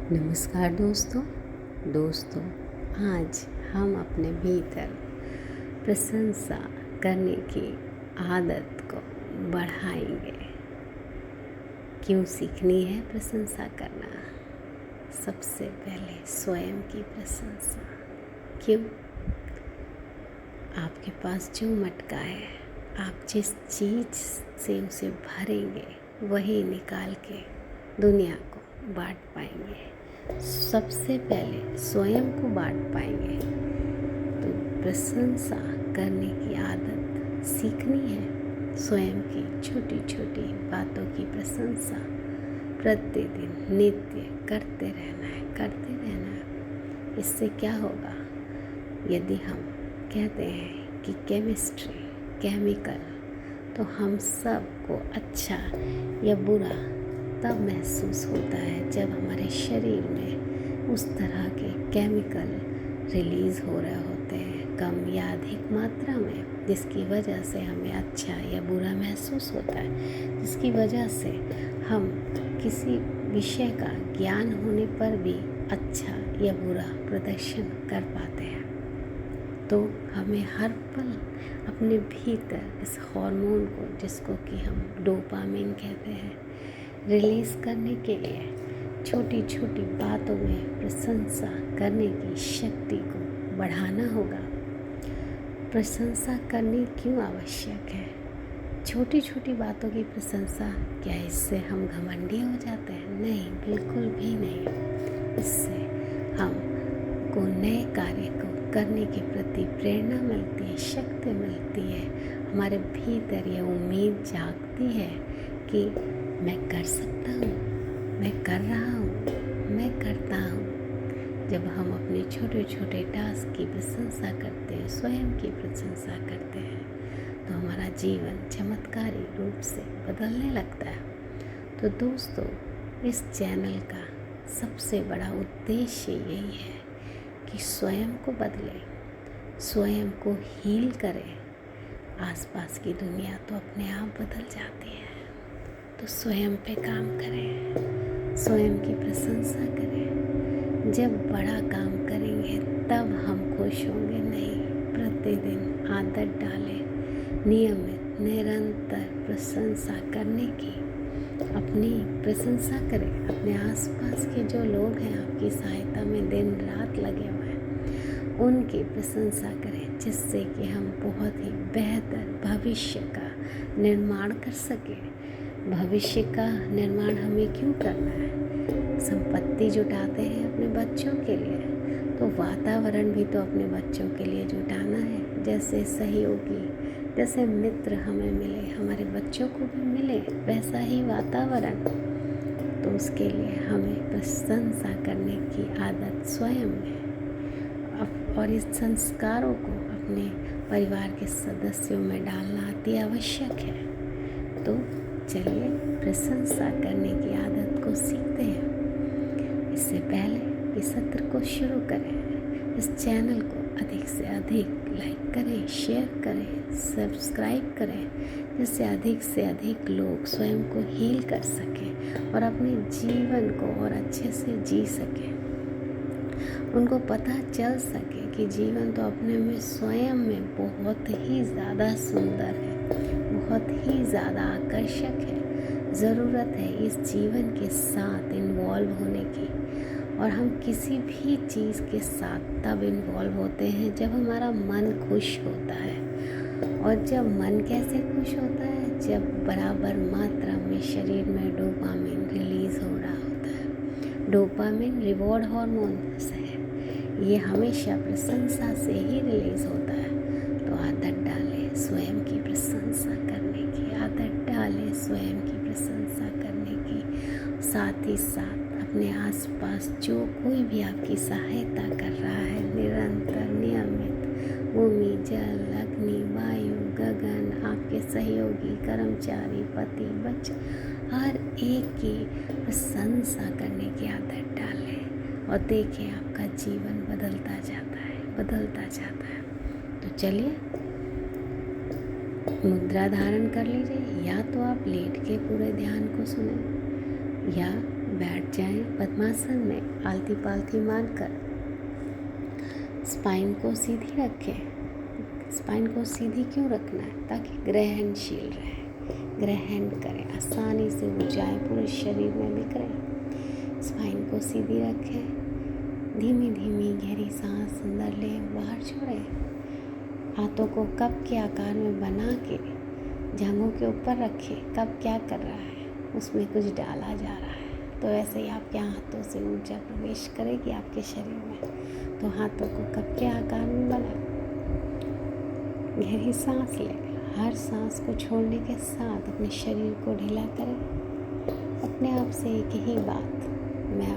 नमस्कार दोस्तों। आज हम अपने भीतर प्रशंसा करने की आदत को बढ़ाएंगे। क्यों सीखनी है प्रशंसा करना? सबसे पहले स्वयं की प्रशंसा। क्यों? आपके पास जो मटका है, आप जिस चीज़ से उसे भरेंगे वही निकाल के दुनिया को बांट पाएंगे। सबसे पहले स्वयं को बांट पाएंगे। तो प्रशंसा करने की आदत सीखनी है। स्वयं की छोटी छोटी बातों की प्रशंसा प्रतिदिन नित्य करते रहना है। इससे क्या होगा? यदि हम कहते हैं कि केमिस्ट्री, केमिकल, तो हम सबको अच्छा या बुरा तब महसूस होता है जब हमारे शरीर में उस तरह के केमिकल रिलीज़ हो रहे होते हैं, कम या अधिक मात्रा में, जिसकी वजह से हमें अच्छा या बुरा महसूस होता है, जिसकी वजह से हम किसी विषय का ज्ञान होने पर भी अच्छा या बुरा प्रदर्शन कर पाते हैं। तो हमें हर पल अपने भीतर इस हार्मोन को, जिसको कि हम डोपामिन कहते हैं, रिलीज़ करने के लिए छोटी छोटी बातों में प्रशंसा करने की शक्ति को बढ़ाना होगा। प्रशंसा करनी क्यों आवश्यक है? छोटी छोटी बातों की प्रशंसा, क्या इससे हम घमंडी हो जाते हैं? नहीं, बिल्कुल भी नहीं। इससे हम को नए कार्य को करने के प्रति प्रेरणा मिलती है, शक्ति मिलती है। हमारे भीतर ये उम्मीद जागती है कि मैं कर सकता हूँ, मैं कर रहा हूँ, मैं करता हूँ। जब हम अपने छोटे छोटे टास्क की प्रशंसा करते हैं, स्वयं की प्रशंसा करते हैं, तो हमारा जीवन चमत्कारी रूप से बदलने लगता है। तो दोस्तों, इस चैनल का सबसे बड़ा उद्देश्य यही है कि स्वयं को बदलें, स्वयं को हील करें। आसपास की दुनिया तो अपने आप बदल जाती है, तो स्वयं पे काम करें, स्वयं की प्रशंसा करें। जब बड़ा काम करेंगे तब हम खुश होंगे नहीं, प्रतिदिन आदत डालें, नियमित निरंतर प्रशंसा करने की। अपनी प्रशंसा करें। अपने आसपास के जो लोग हैं आपकी सहायता में दिन रात लगे हुए हैं, उनकी प्रशंसा करें, जिससे कि हम बहुत ही बेहतर भविष्य का निर्माण कर सकें। भविष्य का निर्माण हमें क्यों करना है? संपत्ति जुटाते हैं अपने बच्चों के लिए, तो वातावरण भी तो अपने बच्चों के लिए जुटाना है। जैसे सहयोगी, जैसे मित्र हमें मिले, हमारे बच्चों को भी मिले, वैसा ही वातावरण। तो उसके लिए हमें प्रशंसा करने की आदत स्वयं में, और इस संस्कारों को अपने परिवार के सदस्यों में डालना अति आवश्यक है। तो चलिए प्रशंसा करने की आदत को सीखते हैं। इससे पहले इस सत्र को शुरू करें, इस चैनल को अधिक से अधिक लाइक करें, शेयर करें, सब्सक्राइब करें, जिससे अधिक से अधिक लोग स्वयं को हील कर सकें और अपने जीवन को और अच्छे से जी सकें। उनको पता चल सके कि जीवन तो अपने में स्वयं में बहुत ही ज़्यादा सुंदर है, बहुत ही ज़्यादा आकर्षक है। ज़रूरत है इस जीवन के साथ इन्वॉल्व होने की, और हम किसी भी चीज़ के साथ तब इन्वॉल्व होते हैं जब हमारा मन खुश होता है। और जब मन कैसे खुश होता है? जब बराबर मात्रा में शरीर में डोपामिन रिलीज़ हो रहा होता है। डोपामिन रिवॉर्ड हार्मोन है, ये हमेशा प्रशंसा से ही रिलीज़ होता है। तो आदत डालें स्वयं की प्रशंसा करने की, आदत डालें स्वयं की प्रशंसा करने की। साथ ही साथ अपने आसपास जो कोई भी आपकी सहायता कर रहा है, निरंतर नियमित, भूमि, जल, अग्नि, वायु, गगन, आपके सहयोगी, कर्मचारी, पति, बच्चे, हर एक की प्रशंसा करने की आदत डालें, और देखिए आपका जीवन बदलता जाता है। तो चलिए मुद्रा धारण कर लीजिए, या तो आप लेट के पूरे ध्यान को सुने, या बैठ जाएं पद्मासन में आलती पालती मारकर। स्पाइन को सीधी रखें। स्पाइन को सीधी क्यों रखना है? ताकि ग्रहणशील रहे, ग्रहण करें, आसानी से ऊर्जाएं पूरे शरीर में बिखरें। स्पाइन को सीधी रखें। धीमी धीमी गहरी सांस अंदर लें, बाहर छोड़ें। हाथों को कप के आकार में बना के जांघों के ऊपर रखें। कप क्या कर रहा है? उसमें कुछ डाला जा रहा है। तो ऐसे ही आपके हाथों से ऊर्जा प्रवेश करेगी आपके शरीर में। तो हाथों को कप के आकार में बनाएं। गहरी सांस लें। हर सांस को छोड़ने के साथ अपने शरीर को ढीला करें। अपने आप से एक ही बात, मैं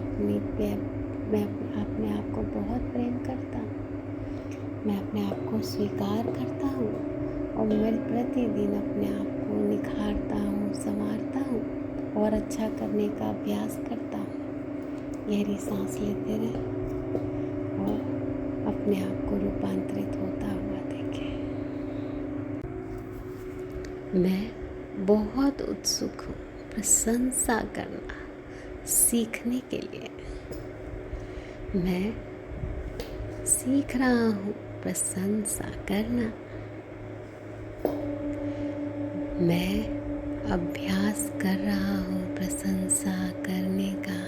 अपने आप को बहुत प्रेम करता हूँ। मैं अपने आप को स्वीकार करता हूँ और मैं प्रतिदिन अपने आप को निखारता हूँ, संवारता हूँ और अच्छा करने का अभ्यास करता हूँ। गहरी सांस लेते रहें और अपने आप को रूपांतरित होता हुआ देखें। मैं बहुत उत्सुक हूँ प्रशंसा करना सीखने के लिए। मैं सीख रहा हूँ प्रशंसा करना। मैं अभ्यास कर रहा हूँ प्रशंसा करने का।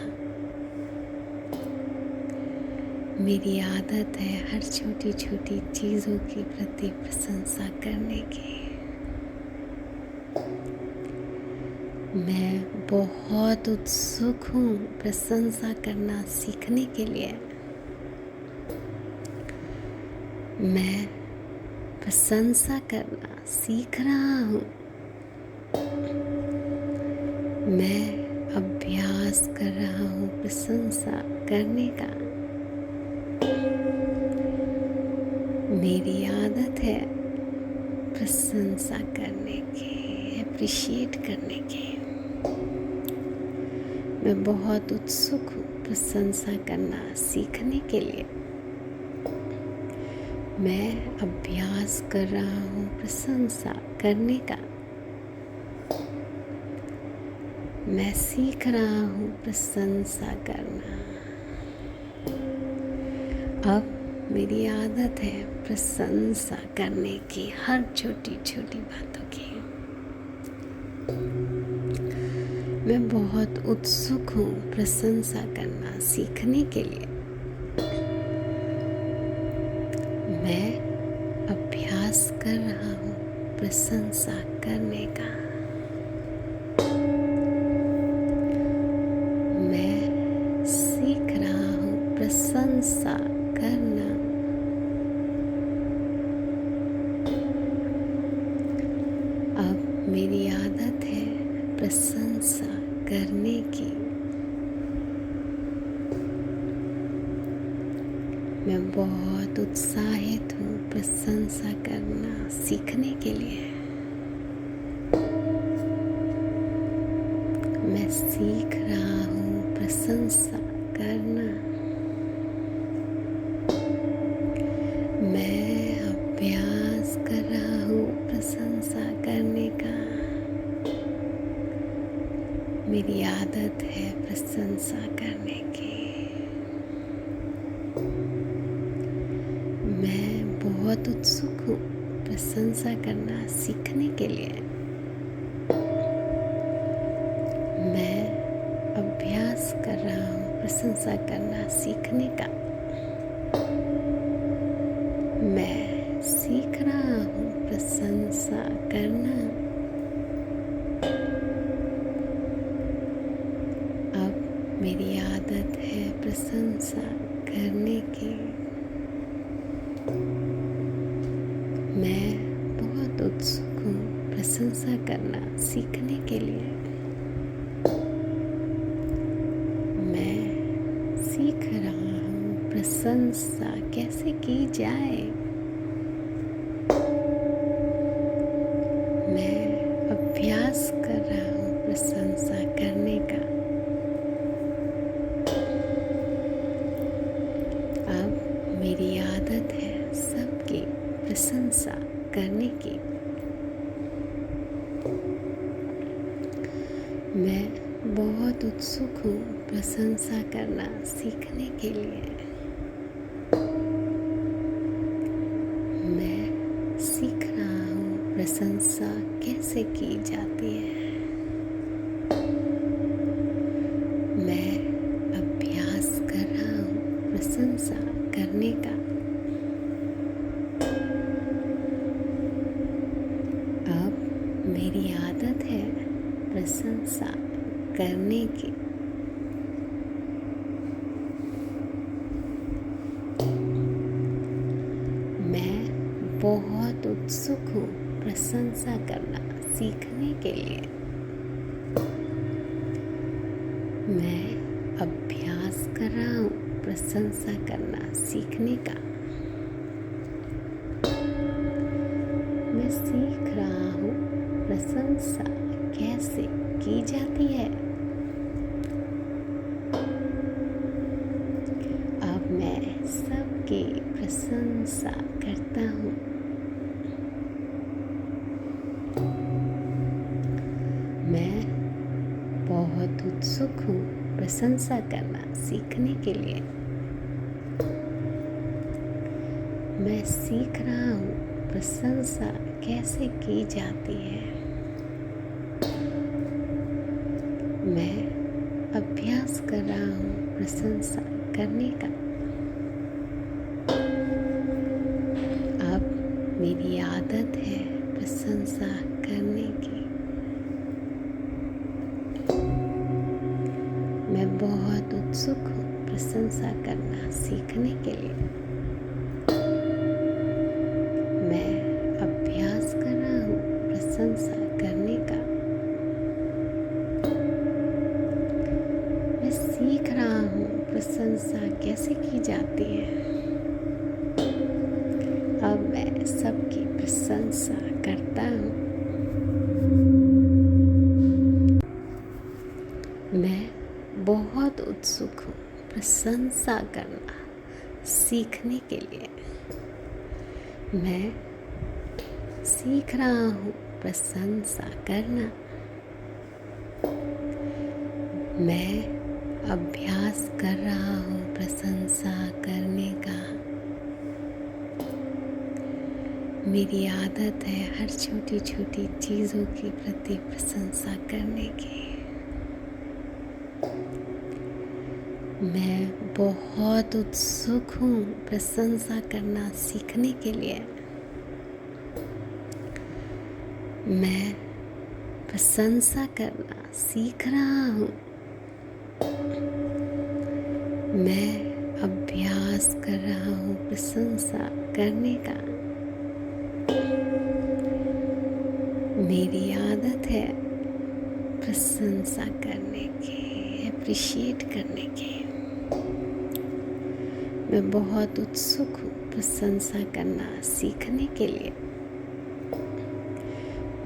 मेरी आदत है हर छोटी छोटी चीज़ों के प्रति प्रशंसा करने की। मैं बहुत उत्सुक हूँ प्रशंसा करना सीखने के लिए। मैं प्रशंसा करना सीख रहा हूँ। मैं अभ्यास कर रहा हूँ प्रशंसा करने का। मेरी आदत है प्रशंसा करने की, अप्रिशिएट करने की। मैं बहुत उत्सुक हूँ प्रशंसा करना सीखने के लिए। मैं अभ्यास कर रहा हूँ प्रशंसा करने का। मैं सीख रहा हूँ प्रशंसा करना। अब मेरी आदत है प्रशंसा करने की, हर छोटी छोटी बातों की। मैं बहुत उत्सुक हूँ प्रशंसा करना सीखने के लिए। मैं अभ्यास कर रहा हूँ प्रशंसा करने का। मैं सीख रहा हूँ प्रशंसा करना। अब मेरी आदत है प्रशंसा करने की। मैं बहुत उत्साहित हूँ प्रशंसा करना सीखने के लिए। मैं सीख रहा हूँ प्रशंसा करना। मैं अभ्यास कर रहा हूँ प्रशंसा करने का। मेरी आदत है प्रशंसा करने की। मैं बहुत उत्सुक हूँ प्रशंसा करना सीखने के लिए। मैं अभ्यास कर रहा हूँ प्रशंसा करना सीखने का। मैं सीख रहा हूँ प्रशंसा करना। अब मेरी आदत है प्रशंसा करने की। मैं बहुत उत्सुक हूँ प्रशंसा करना सीखने के लिए। मैं सीख रहा हूँ प्रशंसा कैसे की जाए। मैं अभ्यास कर रहा हूँ प्रशंसा करने का। अब मेरी आदत है सबकी प्रशंसा करने की। मैं बहुत उत्सुक हूँ प्रशंसा करना सीखने के लिए मैं सीख रहा हूँ प्रशंसा कैसे की जाती है। मैं अभ्यास कर रहा हूँ प्रशंसा करने का। अब मेरी आदत है प्रशंसा करने की। मैं बहुत उत्सुक हूँ प्रशंसा करना सीखने के लिए। मैं अभ्यास कर रहा हूँ प्रशंसा करना सीखने का। मैं सीख रहा हूँ प्रशंसा कैसे की जाती है। अब मैं सबकी प्रशंसा करता हूँ। मैं बहुत उत्सुक हूँ प्रशंसा करना सीखने के लिए। मैं सीख रहा हूँ प्रशंसा कैसे की जाती है। मैं अभ्यास कर रहा हूँ प्रशंसा करने का। अब मेरी आदत है प्रशंसा करने की। मैं बहुत उत्सुक हूँ प्रशंसा करना सीखने के लिए। मैं अभ्यास कर रहा हूँ प्रशंसा करने का। मैं सीख रहा हूँ प्रशंसा कैसे की जाती है। अब मैं सबकी प्रशंसा करता हूँ। मैं बहुत उत्सुक हूँ प्रशंसा करना सीखने के लिए। मैं सीख रहा हूँ प्रशंसा करना। मैं अभ्यास कर रहा हूँ प्रशंसा करने का। मेरी आदत है हर छोटी छोटी चीज़ों के प्रति प्रशंसा करने की। मैं बहुत उत्सुक हूँ प्रशंसा करना सीखने के लिए। मैं प्रशंसा करना सीख रहा हूँ। मैं अभ्यास कर रहा हूँ प्रशंसा करने का। मेरी आदत है प्रशंसा करने की, अप्रिशिएट करने की। मैं बहुत उत्सुक हूँ प्रशंसा करना सीखने के लिए।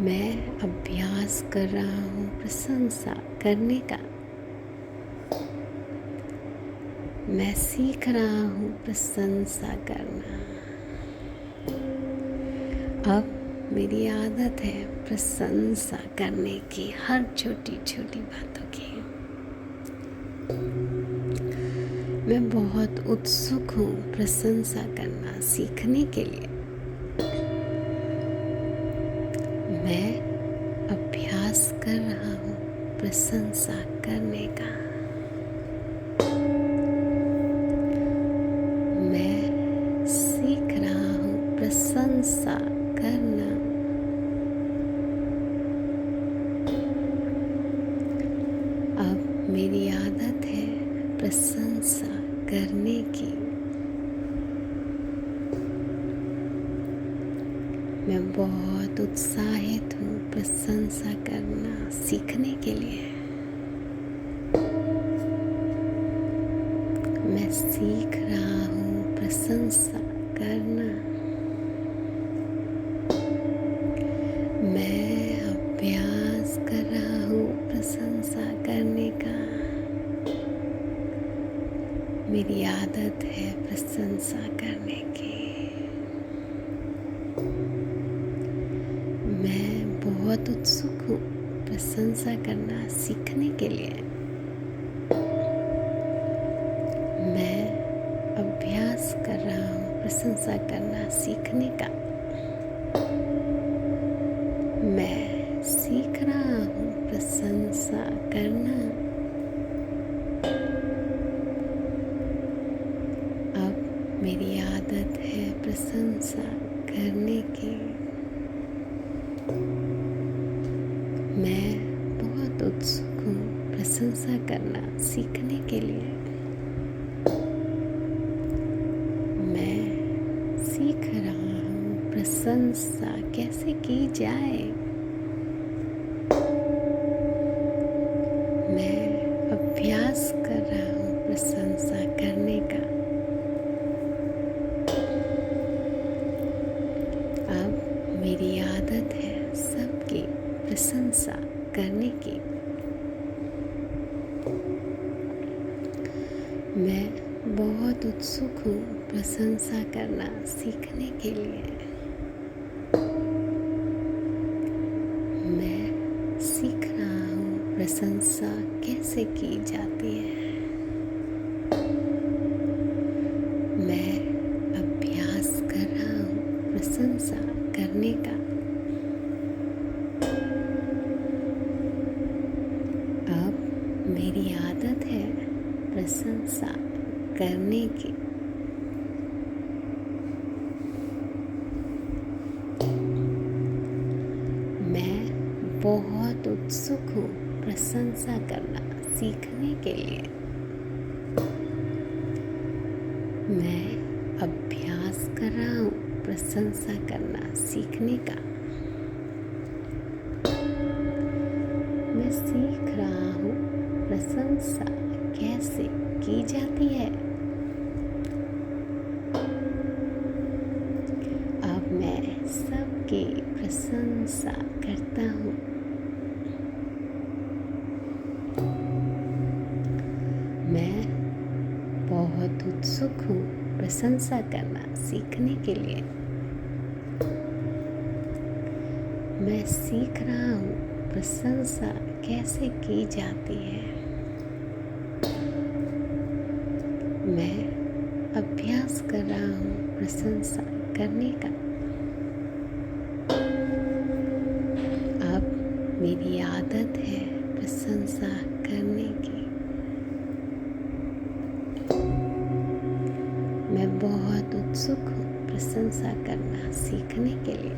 मैं अभ्यास कर रहा हूँ प्रशंसा करने का। मैं सीख रहा हूँ प्रशंसा करना। अब मेरी आदत है प्रशंसा करने की, हर छोटी छोटी बातों की। मैं बहुत उत्सुक हूँ प्रशंसा करना सीखने के लिए। मैं अभ्यास कर रहा हूँ प्रशंसा करने का। मैं सीख रहा हूँ प्रशंसा करना। अब मेरी आदत है प्रशंसा करने की। मैं बहुत उत्साहित हूँ प्रशंसा करना सीखने के लिए। मैं सीख रहा हूँ प्रशंसा करना। मैं अभ्यास कर रहा हूँ प्रशंसा करने का। मेरी आदत है प्रशंसा करने की। मैं बहुत उत्सुक हूँ प्रशंसा करना सीखने के लिए। प्रशंसा करना सीखने का। मैं सीख रहा हूँ प्रशंसा करना। अब मेरी आदत है प्रशंसा करने की। मैं बहुत उत्सुक हूँ प्रशंसा करना सीखने के लिए। मैं सीख रहा हूँ प्रशंसा कैसे की जाए। मैं अभ्यास कर रहा हूँ प्रशंसा करने का। अब मेरी आदत है सबकी प्रशंसा करने की। मैं बहुत उत्सुक हूँ प्रशंसा करना सीखने के लिए। मैं सीख रहा हूँ प्रशंसा कैसे की जाती है। मैं अभ्यास कर रहा हूँ प्रशंसा करने का। अब मेरी आदत है प्रशंसा करने की। मैं बहुत उत्सुक हूँ प्रशंसा करना सीखने के लिए। मैं अभ्यास कर रहा हूँ प्रशंसा करना सीखने का। मैं सीख रहा हूँ प्रशंसा कैसे की जाती है। अब मैं सबकी प्रशंसा करता हूँ। मैं बहुत उत्सुक हूँ प्रशंसा करना सीखने के लिए। मैं सीख रहा हूँ प्रशंसा कैसे की जाती है। मैं अभ्यास कर रहा हूँ प्रशंसा करने का। अब मेरी आदत है प्रशंसा करने की। मैं बहुत उत्सुक हूँ प्रशंसा करना सीखने के लिए।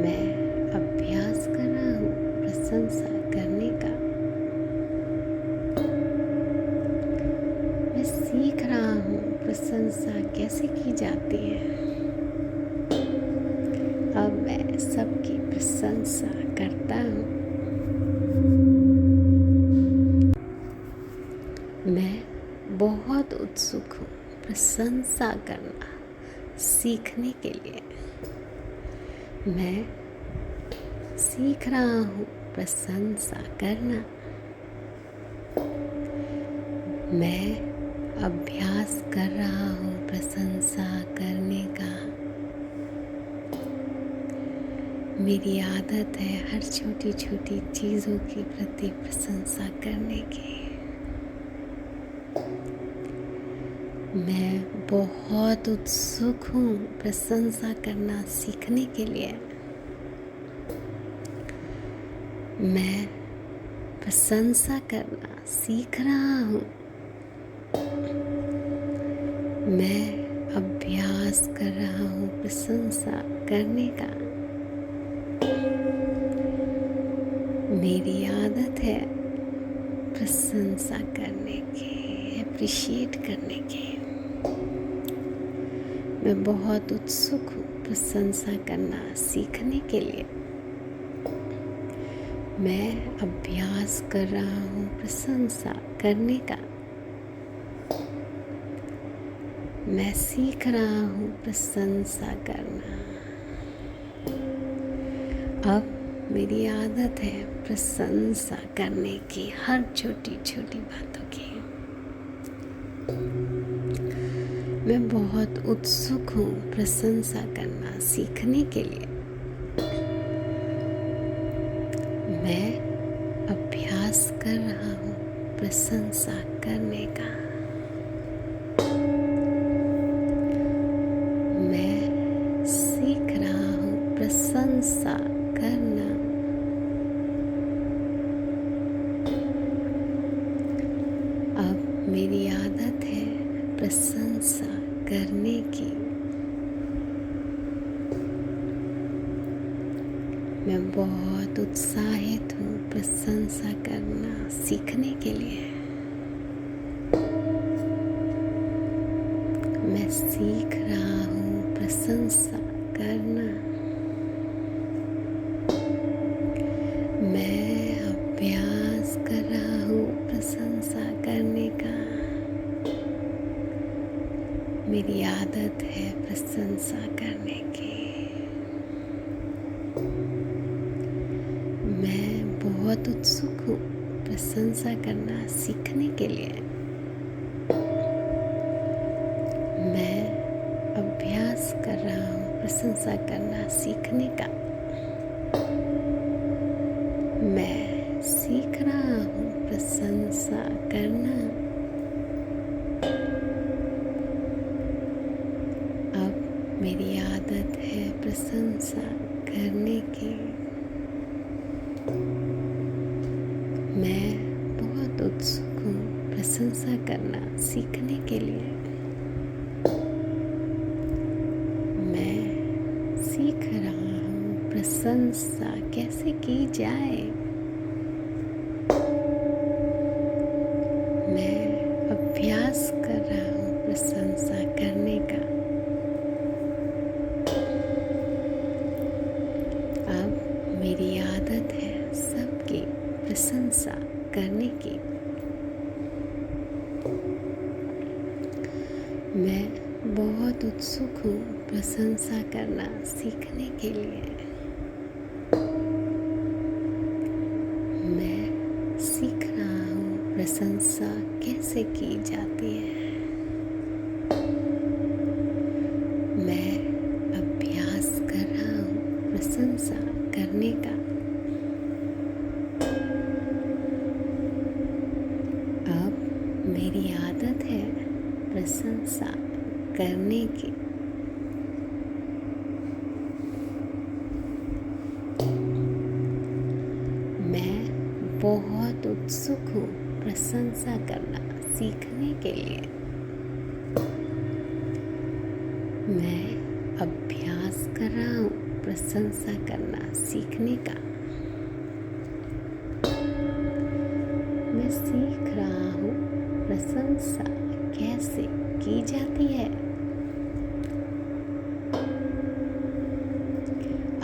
मैं अभ्यास कर रहा हूँ प्रशंसा करने का। मैं सीख रहा हूँ प्रशंसा कैसे की जाती है। अब मैं सबकी प्रशंसा करता हूँ। मैं बहुत उत्सुक हूँ प्रशंसा करना सीखने के लिए। मैं सीख रहा हूँ प्रशंसा करना। मैं अभ्यास कर रहा हूँ प्रशंसा करने का। मेरी आदत है हर छोटी छोटी चीज़ों के प्रति प्रशंसा करने की। मैं बहुत उत्सुक हूँ प्रशंसा करना सीखने के लिए। मैं प्रशंसा करना सीख रहा हूँ। मैं अभ्यास कर रहा हूँ प्रशंसा करने का। मेरी आदत है प्रशंसा करने की, अप्रिशिएट करने की। मैं बहुत उत्सुक हूँ प्रशंसा करना सीखने के लिए। मैं अभ्यास कर रहा हूँ प्रशंसा करने का। मैं सीख रहा हूँ प्रशंसा करना। अब मेरी आदत है प्रशंसा करने की, हर छोटी छोटी बातों की। मैं बहुत उत्सुक हूँ प्रशंसा करना सीखने के लिए। मैं अभ्यास कर रहा हूँ प्रशंसा करने का। प्रशंसा करना। अब मेरी आदत है प्रशंसा करने की। मैं बहुत उत्साहित हूँ प्रशंसा करना सीखने के लिए। मैं सीख रहा हूँ प्रशंसा करना। मैं अभ्यास कर रहा हूँ प्रशंसा करने का। मेरी आदत है प्रशंसा करने की। मैं बहुत उत्सुक हूँ प्रशंसा करना सीखने के लिए। मैं अभ्यास कर रहा हूँ प्रशंसा करना सीखने का। मैं सीख रहा हूँ प्रशंसा करना। अब मेरी आदत है प्रशंसा करने की। मैं बहुत उत्सुक हूँ प्रशंसा करना सीखने के लिए। मैं सीख रहा हूँ प्रशंसा कैसे की जाए। मैं अभ्यास कर रहा हूँ प्रशंसा करने का। अब मेरी आदत है सबकी प्रशंसा करने की। मैं बहुत उत्सुक हूँ प्रशंसा करना सीखने के लिए। मैं सीख रहा हूँ प्रशंसा कैसे की जाती है। मैं अभ्यास कर रहा हूँ प्रशंसा करने का। अब मेरी आदत है प्रशंसा करने की। मैं बहुत उत्सुक हूँ प्रशंसा करना सीखने के लिए। मैं अभ्यास कर रहा हूँ प्रशंसा करना सीखने का। मैं सीख रहा हूँ प्रशंसा कैसे की जाती है।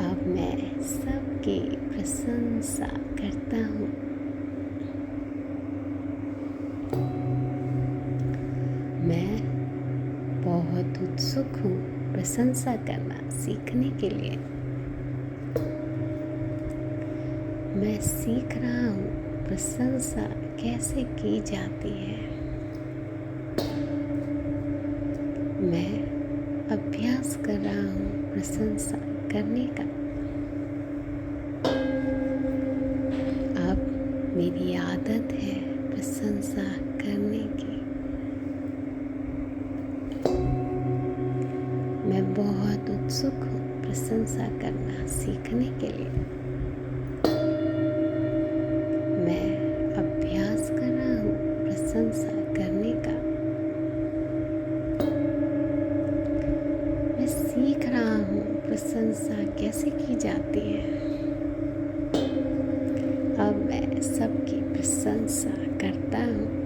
अब मैं सबकी प्रशंसा करता हूँ। मैं बहुत उत्सुक हूँ प्रशंसा करना सीखने के लिए। मैं सीख रहा हूँ प्रशंसा कैसे की जाती है। मैं अभ्यास कर रहा हूँ प्रशंसा करने का। अब मेरी आदत है प्रशंसा करने की। मैं बहुत उत्सुक हूँ प्रशंसा करना सीखने के लिए। मैं अभ्यास कर रहा हूँ प्रशंसा करने का। मैं सीख रहा हूँ प्रशंसा कैसे की जाती है। अब मैं सबकी प्रशंसा करता हूँ।